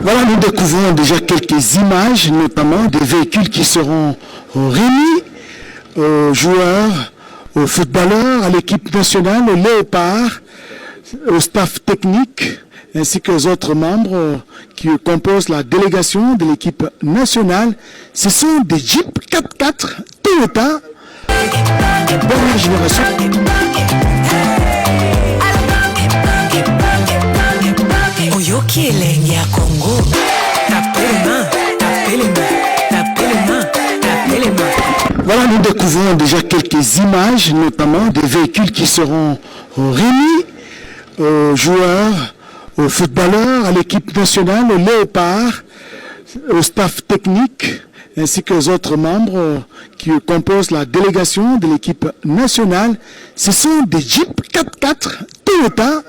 Voilà, nous découvrons déjà quelques images, notamment des véhicules qui seront remis aux joueurs, aux footballeurs, à l'équipe nationale, aux léopards, au staff technique, ainsi que aux autres membres qui composent la délégation de l'équipe nationale. Ce sont des Jeep 4x4 Toyota, dernière génération. Voilà, nous découvrons déjà quelques images, notamment des véhicules qui seront remis aux joueurs, aux footballeurs, à l'équipe nationale, aux léopards, au staff technique, ainsi que aux autres membres qui composent la délégation de l'équipe nationale. Ce sont des Jeep 4x4 Toyota,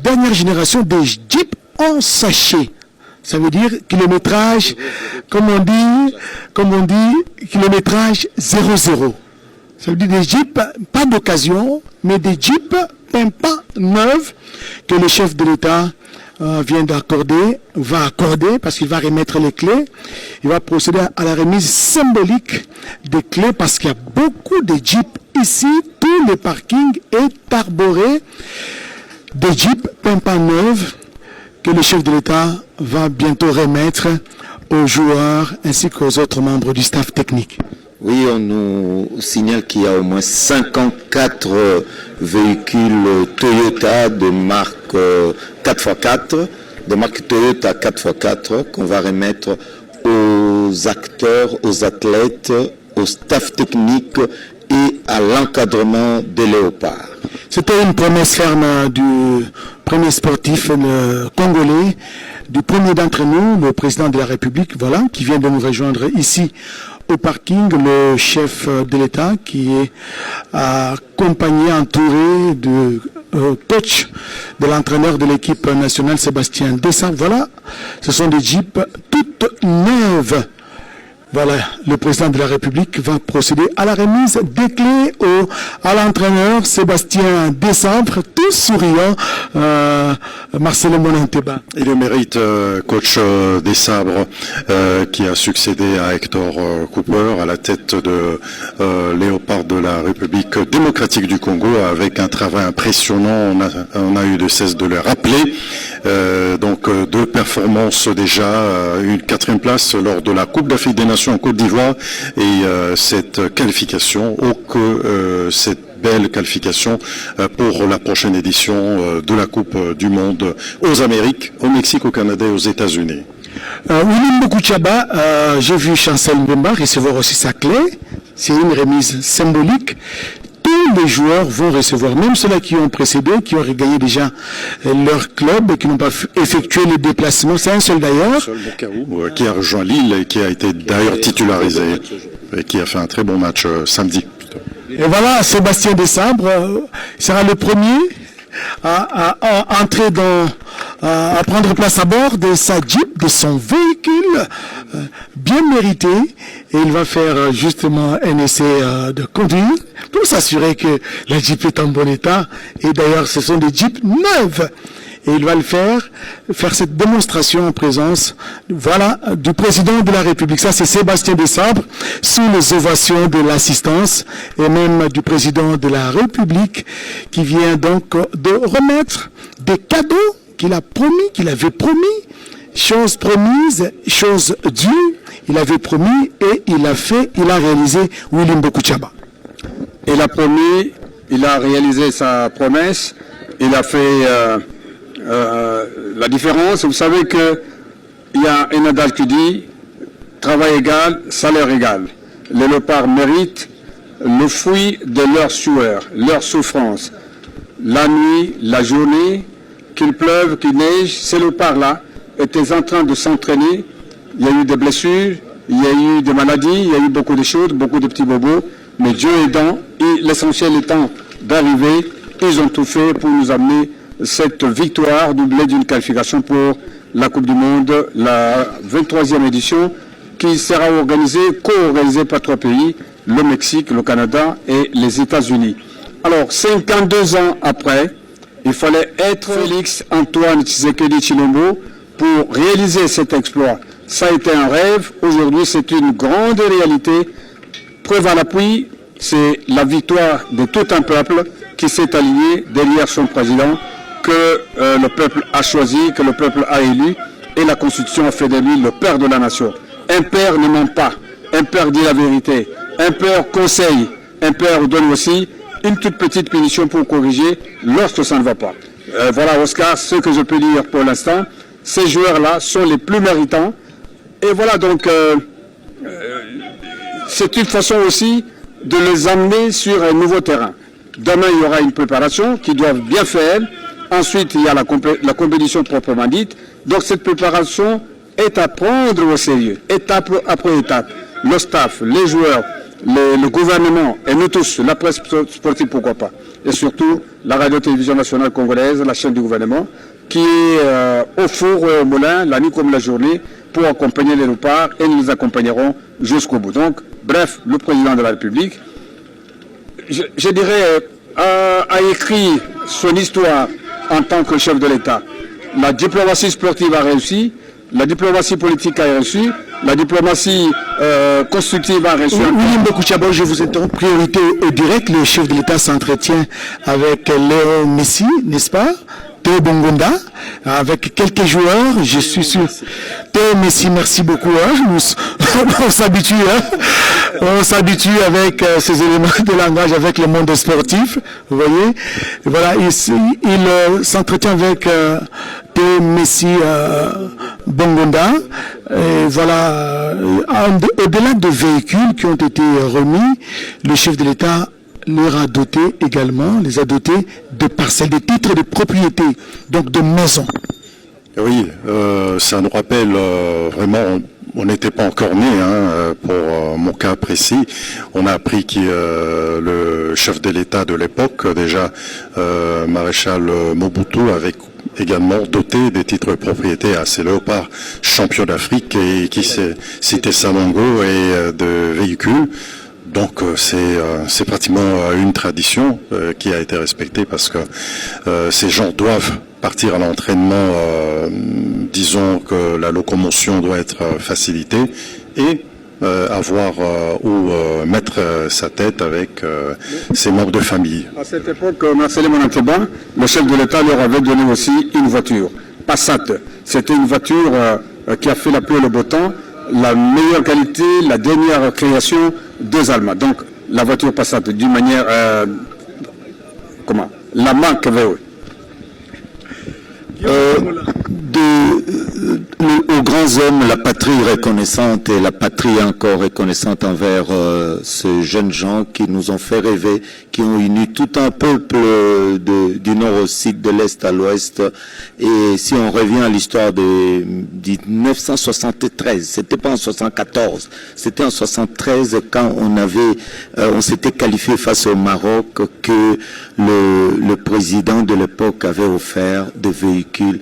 dernière génération, des Jeep en sachet. Ça veut dire kilométrage, comme on dit, kilométrage 0,0. Ça veut dire des Jeeps, pas d'occasion, mais des Jeeps pas neufs que le chef de l'État vient d'accorder, va accorder, parce qu'il va remettre les clés. Il va procéder à la remise symbolique des clés, parce qu'il y a beaucoup de Jeeps ici. Tout le parking est arboré de Jeeps pas neufs que le chef de l'État va bientôt remettre aux joueurs ainsi qu'aux autres membres du staff technique. Oui, on nous signale qu'il y a au moins 54 véhicules Toyota de marque 4x4, de marque Toyota 4x4 qu'on va remettre aux acteurs, aux athlètes, au staff technique et à l'encadrement des léopards. C'était une promesse ferme du premier sportif congolais, du premier d'entre nous, le président de la République, voilà, qui vient de nous rejoindre ici au parking, le chef de l'État qui est accompagné, entouré de coach de l'entraîneur de l'équipe nationale, Sébastien Desabre. Voilà, ce sont des Jeeps toutes neuves. Voilà, le président de la République va procéder à la remise des clés à l'entraîneur Sébastien Desabre, tout souriant, Marcelo Monanteba. Il le mérite, coach Desabre, qui a succédé à Hector Cooper à la tête de Léopard de la République démocratique du Congo, avec un travail impressionnant. On a eu de cesse de le rappeler. Donc 2 performances déjà, une 4e place lors de la Coupe d'Afrique des Nations en Côte d'Ivoire et cette qualification, cette belle qualification pour la prochaine édition de la Coupe du Monde aux Amériques, au Mexique, au Canada et aux États-Unis. William Bokuchaba, j'ai vu Chancel Mbemba recevoir aussi sa clé. C'est une remise symbolique. Tous les joueurs vont recevoir, même ceux-là qui ont précédé, qui ont gagné déjà leur club et qui n'ont pas effectué les déplacements. C'est un seul d'ailleurs. Qui a rejoint Lille et qui a été d'ailleurs titularisé et qui a fait un très bon match samedi. Et voilà, Sébastien Desabre sera le premier à entrer à prendre place à bord de sa Jeep, de son véhicule bien mérité, et il va faire justement un essai de conduite pour s'assurer que la Jeep est en bon état. Et d'ailleurs, ce sont des Jeeps neuves. Et il va le faire cette démonstration en présence, voilà, du président de la République. Ça, c'est Sébastien Desabre, sous les ovations de l'assistance et même du président de la République, qui vient donc de remettre des cadeaux qu'il avait promis, chose promise, chose due, il avait promis et il a réalisé. William Bokuchaba. Il a promis, il a réalisé sa promesse, il a fait la différence. Vous savez qu'il y a un adage qui dit travail égal, salaire égal. Les léopards méritent le fruit de leur sueur, leur souffrance. La nuit, la journée, qu'il pleuve, qu'il neige, ces léopards-là étaient en train de s'entraîner. Il y a eu des blessures, il y a eu des maladies, il y a eu beaucoup de choses, beaucoup de petits bobos. Mais Dieu aidant, et l'essentiel étant d'arriver, ils ont tout fait pour nous amener cette victoire doublée d'une qualification pour la Coupe du Monde, la 23e édition, qui sera co-organisée par 3 pays, le Mexique, le Canada et les États-Unis. Alors, 52 ans après, il fallait être Félix Antoine Tshisekedi Tshilombo pour réaliser cet exploit. Ça a été un rêve, aujourd'hui c'est une grande réalité. Preuve à l'appui, c'est la victoire de tout un peuple qui s'est aligné derrière son président, que le peuple a choisi, que le peuple a élu, et la Constitution a fait de lui le père de la nation. Un père ne ment pas, un père dit la vérité, un père conseille, un père donne aussi une toute petite punition pour corriger lorsque ça ne va pas. Voilà Oscar, ce que je peux dire pour l'instant. Ces joueurs-là sont les plus méritants. Et voilà donc, c'est une façon aussi de les amener sur un nouveau terrain. Demain, il y aura une préparation qu'ils doivent bien faire. Ensuite, il y a la compétition proprement dite. Donc cette préparation est à prendre au sérieux, étape après étape. Le staff, les joueurs, le gouvernement et nous tous, la presse sportive, pourquoi pas. Et surtout, la radio-télévision nationale congolaise, la chaîne du gouvernement, qui est au four et au moulin, la nuit comme la journée, pour accompagner les léopards, et nous les accompagnerons jusqu'au bout. Donc, bref, le président de la République, je dirais, a écrit son histoire en tant que chef de l'État. La diplomatie sportive a réussi, la diplomatie politique a réussi, la diplomatie constructive a réussi. William Bokouchabo, je vous interromps. Priorité au direct, le chef de l'État s'entretient avec Léo Messi, n'est-ce pas? Théo Bongonda, avec quelques joueurs, je suis sûr. Théo Messi, merci beaucoup. Hein. On s'habitue, on s'habitue avec ces éléments de langage, avec le monde sportif. Vous voyez, voilà, il s'entretient avec Théo Messi Bongonda. Et voilà, au-delà de véhicules qui ont été remis, le chef de l'État les a dotés également, les a dotés de parcelles, de titres de propriété, donc de maisons. Oui, ça nous rappelle vraiment, on n'était pas encore nés, pour mon cas précis. On a appris que le chef de l'État de l'époque, déjà maréchal Mobutu, avait également doté des titres de propriété à ces léopards champions d'Afrique et qui citait Salongo et de véhicules. Donc c'est pratiquement une tradition qui a été respectée parce que ces gens doivent partir à l'entraînement, disons que la locomotion doit être facilitée et avoir où mettre sa tête avec ses membres de famille. À cette époque, Marcel Monanteba, le chef de l'État, leur avait donné aussi une voiture, Passat. C'était une voiture qui a fait la pluie et le beau temps, la meilleure qualité, la dernière création des Allemands. Donc, la voiture Passat, d'une manière... la marque VW. Aux grands hommes, la patrie reconnaissante et la patrie encore reconnaissante envers ces jeunes gens qui nous ont fait rêver, qui ont uni tout un peuple du nord au sud, de l'est à l'ouest. Et si on revient à l'histoire de 1973, c'était pas en 74, c'était en 73 quand on s'était qualifié face au Maroc que le président de l'époque avait offert des véhicules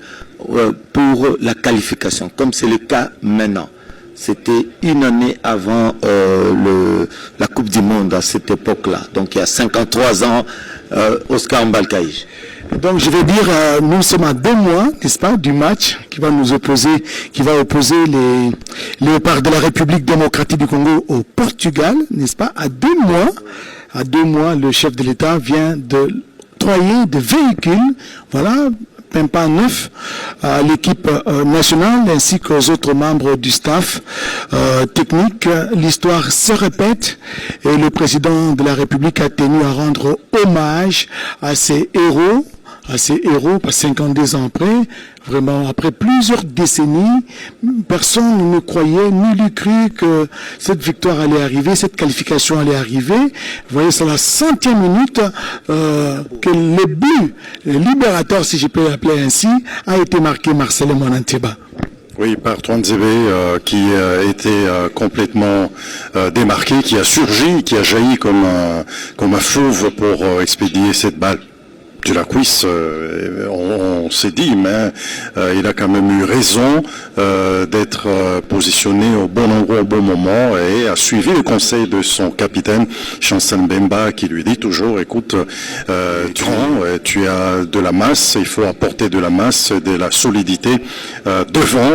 pour la qualification, comme c'est le cas maintenant. C'était une année avant la Coupe du Monde à cette époque-là. Donc il y a 53 ans, Oscar Mbalkaïj. Donc je vais dire, nous sommes à 2 mois, n'est-ce pas, du match qui va opposer les léopards de la République démocratique du Congo au Portugal, n'est-ce pas? À 2 mois, le chef de l'État vient de octroyer des véhicules, voilà, même pas neuf, à l'équipe nationale ainsi qu'aux autres membres du staff technique. L'histoire se répète et le président de la République a tenu à rendre hommage à ces héros, pas 52 ans après, vraiment après plusieurs décennies, personne ne croyait ni lui cru que cette victoire allait arriver, cette qualification allait arriver. Vous voyez, c'est la 100e minute que le but libérateur, si je peux l'appeler ainsi, a été marqué Marcel Monanteba. Oui, par Twanzebe qui était complètement démarqué, qui a surgi, qui a jailli comme un fauve pour expédier cette balle de la cuisse, on s'est dit, mais il a quand même eu raison d'être positionné au bon endroit au bon moment et a suivi le conseil de son capitaine, Chancel Mbemba, qui lui dit toujours, écoute, tu as de la masse, il faut apporter de la masse, de la solidité devant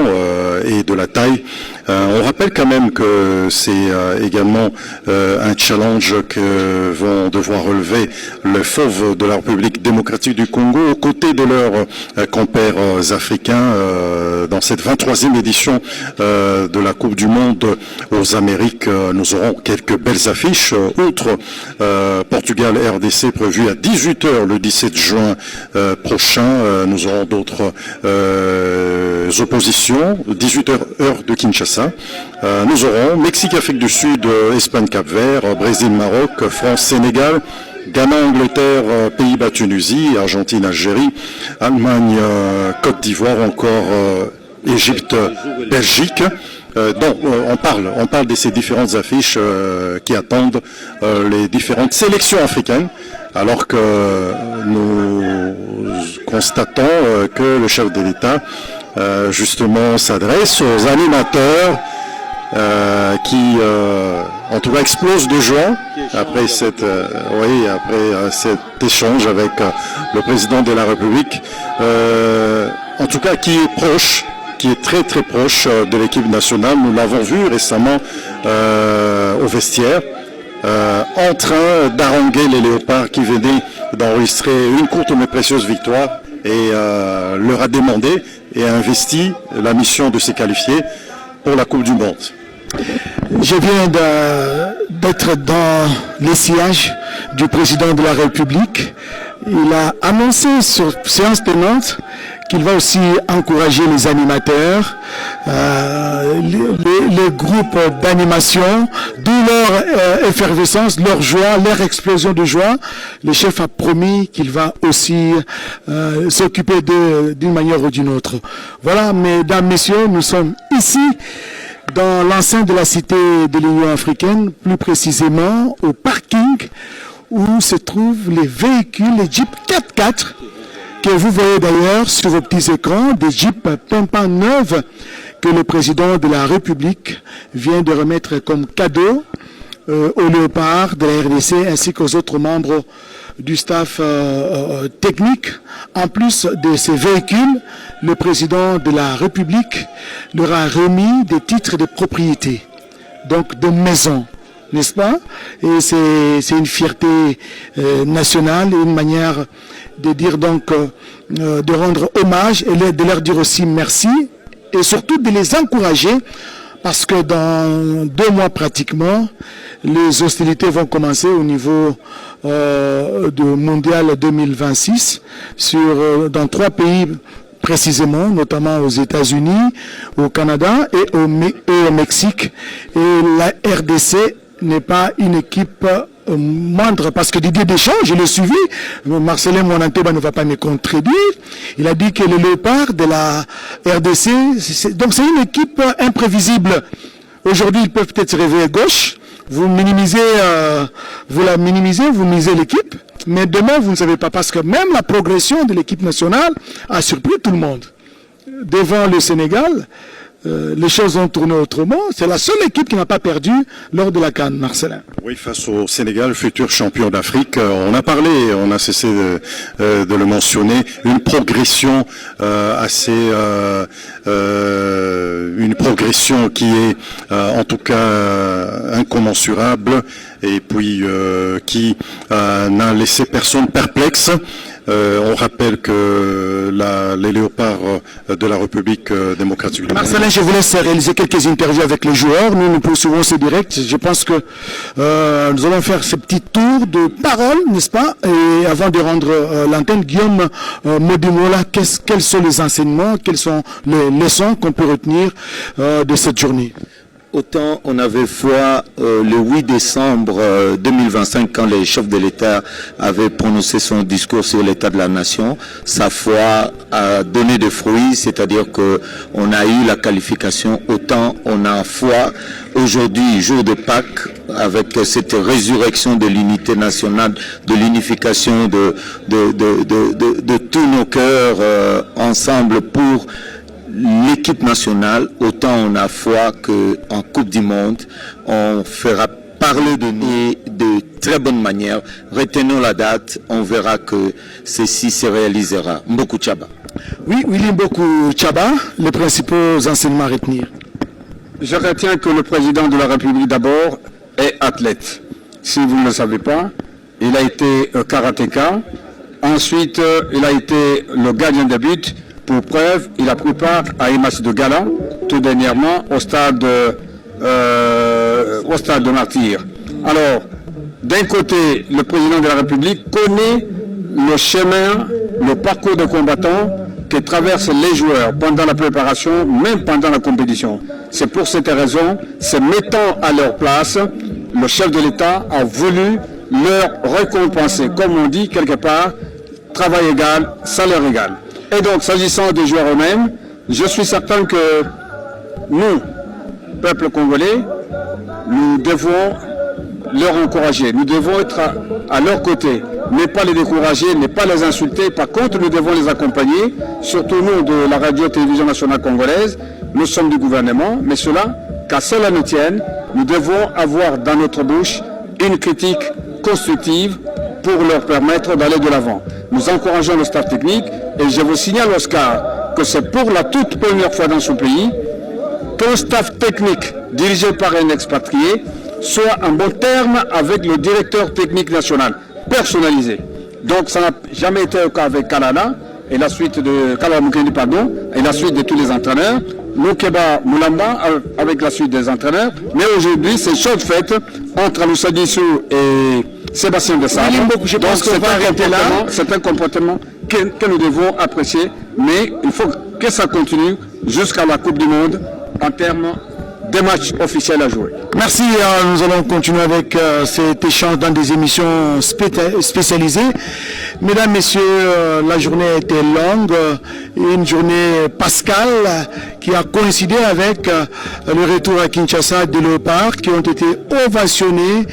et de la taille. On rappelle quand même que c'est également un challenge que vont devoir relever les fauves de la République démocratique du Congo aux côtés de leurs compères africains dans cette 23e édition de la Coupe du Monde aux Amériques. Nous aurons quelques belles affiches. Outre Portugal-RDC prévu à 18h le 17 juin prochain, nous aurons d'autres oppositions, 18h heure de Kinshasa. Nous aurons Mexique-Afrique du Sud, Espagne-Cap-Vert, Brésil-Maroc, France-Sénégal, Ghana-Angleterre, Pays-Bas-Tunisie, Argentine-Algérie, Allemagne, Côte d'Ivoire, encore Égypte-Belgique. Donc on parle de ces différentes affiches qui attendent les différentes sélections africaines, alors que nous constatons que le chef de l'État justement s'adresse aux animateurs qui en tout cas explosent de joie après cet échange avec le président de la République, en tout cas qui est proche, qui est très très proche de l'équipe nationale. Nous l'avons vu récemment au vestiaire, en train d'haranguer les Léopards qui venaient d'enregistrer une courte mais précieuse victoire, et leur a demandé et a investi la mission de se qualifier pour la Coupe du Monde. Je viens d'être dans les sièges du président de la République. Il a annoncé sur séance tenante qu'il va aussi encourager les animateurs, les groupes d'animation, d'où leur effervescence, leur joie, leur explosion de joie. Le chef a promis qu'il va aussi s'occuper d'une manière ou d'une autre. Voilà, mesdames, messieurs, nous sommes ici dans l'enceinte de la Cité de l'Union africaine, plus précisément au parking où se trouvent les véhicules, les Jeep 4x4, que vous voyez d'ailleurs sur vos petits écrans, des Jeeps pimpant neuves que le président de la République vient de remettre comme cadeau aux Léopards de la RDC ainsi qu'aux autres membres du staff technique. En plus de ces véhicules, le président de la République leur a remis des titres de propriété, donc de maison, n'est-ce pas? Et c'est une fierté nationale et une manière de dire donc, de rendre hommage et de leur dire aussi merci et surtout de les encourager, parce que dans 2 mois pratiquement, les hostilités vont commencer au niveau de Mondial 2026 dans 3 pays précisément, notamment aux États-Unis, au Canada et au Mexique. Et la RDC n'est pas une équipe moindre, parce que Didier Deschamps, je l'ai suivi, Marcelin Monanteba ne va pas me contredire, il a dit que le Léopard de la RDC, donc c'est une équipe imprévisible. Aujourd'hui, ils peuvent peut-être se réveiller à gauche, vous la minimisez, vous misez l'équipe, mais demain, vous ne savez pas, parce que même la progression de l'équipe nationale a surpris tout le monde. Devant le Sénégal, les choses ont tourné autrement. C'est la seule équipe qui n'a pas perdu lors de la CAN, Marcelin. Oui, face au Sénégal, futur champion d'Afrique, on a parlé, on a cessé de le mentionner, une progression une progression qui est en tout cas incommensurable, et puis qui n'a laissé personne perplexe. On rappelle que les Léopards de la République démocratique du Congo. Marcelin, je vous laisse réaliser quelques interviews avec les joueurs. Nous poursuivons ce direct. Je pense que nous allons faire ce petit tour de parole, n'est-ce pas? Et avant de rendre l'antenne, Guillaume Modimola, quels sont les enseignements, quelles sont les leçons qu'on peut retenir de cette journée? Autant on avait foi le 8 décembre 2025, quand les chefs de l'État avaient prononcé son discours sur l'état de la nation, sa foi a donné des fruits, c'est-à-dire qu'on a eu la qualification. Autant on a foi aujourd'hui, jour de Pâques, avec cette résurrection de l'unité nationale, de l'unification de tous nos cœurs ensemble pour l'équipe nationale. Autant on a foi qu'en Coupe du Monde, on fera parler de nous de très bonne manière. Retenons la date, on verra que ceci se réalisera. Mboku Tchaba. Oui, Willy Mboku Tchaba, les principaux enseignements à retenir. Je retiens que le président de la République d'abord est athlète. Si vous ne le savez pas, il a été karatéka. Ensuite, il a été le gardien de but. Pour preuve, il a pris part à un match de gala, tout dernièrement, au stade de Martyr. Alors, d'un côté, le président de la République connaît le chemin, le parcours de combattants que traversent les joueurs pendant la préparation, même pendant la compétition. C'est pour cette raison, se mettant à leur place, le chef de l'État a voulu leur récompenser, comme on dit quelque part, travail égal, salaire égal. Et donc, s'agissant des joueurs eux-mêmes, je suis certain que nous, peuple congolais, nous devons leur encourager, nous devons être à leur côté, ne pas les décourager, ne pas les insulter. Par contre, nous devons les accompagner, surtout nous de la radio-télévision nationale congolaise. Nous sommes du gouvernement, mais cela, qu'à cela nous tienne, nous devons avoir dans notre bouche une critique constructive pour leur permettre d'aller de l'avant. Nous encourageons le staff technique et je vous signale, Oscar, que c'est pour la toute première fois dans ce pays qu'un staff technique dirigé par un expatrié soit en bon terme avec le directeur technique national, personnalisé. Donc ça n'a jamais été le cas avec Kalala et la suite de Kalala Mukendi, pardon, et la suite de tous les entraîneurs. Loukeba Moulamba avec la suite des entraîneurs. Mais aujourd'hui, c'est chose faite entre Aloussa Dissou et Sébastien Desabre. Donc c'est un comportement que nous devons apprécier, mais il faut que ça continue jusqu'à la Coupe du Monde en termes de matchs officiels à jouer. Merci, nous allons continuer avec cet échange dans des émissions spécialisées. Mesdames, Messieurs, la journée a été longue, une journée pascale qui a coïncidé avec le retour à Kinshasa des léopards qui ont été ovationnés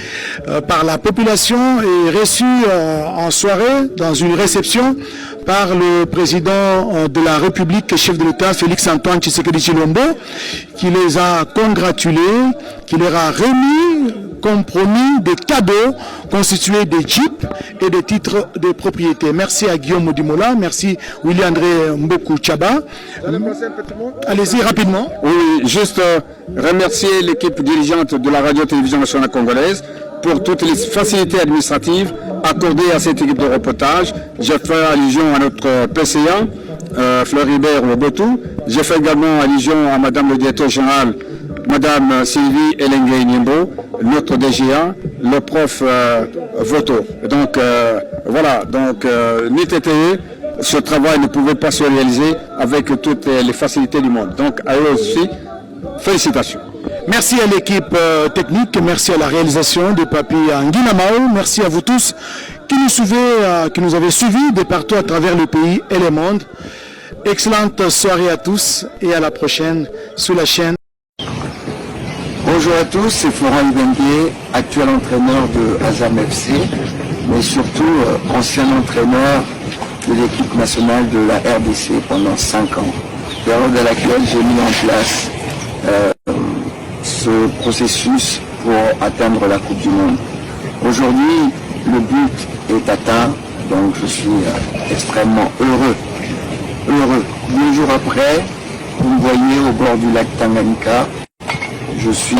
par la population et reçus en soirée dans une réception par le président de la République, chef de l'État, Félix-Antoine Tshisekedi Tshilombo, qui les a congratulés, qui leur a remis comme promis des cadeaux constitués de jeeps et de titres de propriété. Merci à Guillaume Modimola, merci Willy-André Mboku Tchaba. Allez-y rapidement. Oui, juste remercier l'équipe dirigeante de la radio-télévision nationale congolaise pour toutes les facilités administratives accordées à cette équipe de reportage. J'ai fait allusion à notre PCA, Floribert Lobotou. J'ai fait également allusion à Madame le directeur général, Madame Sylvie Elengue Niembo, notre DGA, le prof Voto. Donc voilà, donc NITTE, ce travail ne pouvait pas se réaliser avec toutes les facilités du monde. Donc à eux aussi, félicitations. Merci à l'équipe technique, merci à la réalisation de Papi Nguinamao, merci à vous tous qui nous avez suivis de partout à travers le pays et le monde. Excellente soirée à tous et à la prochaine sur la chaîne. Bonjour à tous, c'est Florent Ibengue, actuel entraîneur de Azam FC, mais surtout ancien entraîneur de l'équipe nationale de la RDC pendant 5 ans, période à laquelle j'ai mis en place ce processus pour atteindre la Coupe du Monde. Aujourd'hui, le but est atteint, donc je suis extrêmement heureux. 2 jours après, vous me voyez au bord du lac Tanganyika, je suis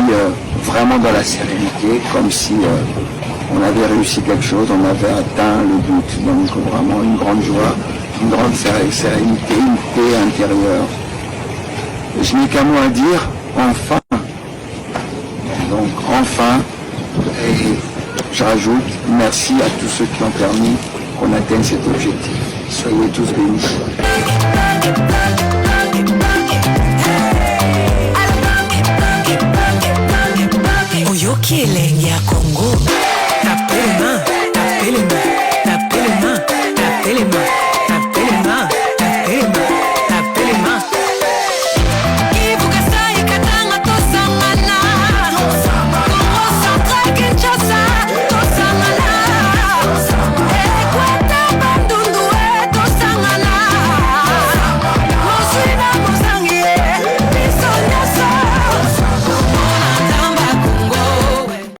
vraiment dans la sérénité, comme si on avait réussi quelque chose, on avait atteint le but. Donc vraiment une grande joie, une grande sérénité, une paix intérieure. Je n'ai qu'un mot à dire, enfin. Donc enfin, et je rajoute merci à tous ceux qui ont permis qu'on atteigne cet objectif. Soyez tous bénis. Oyoki elenge ya Congo.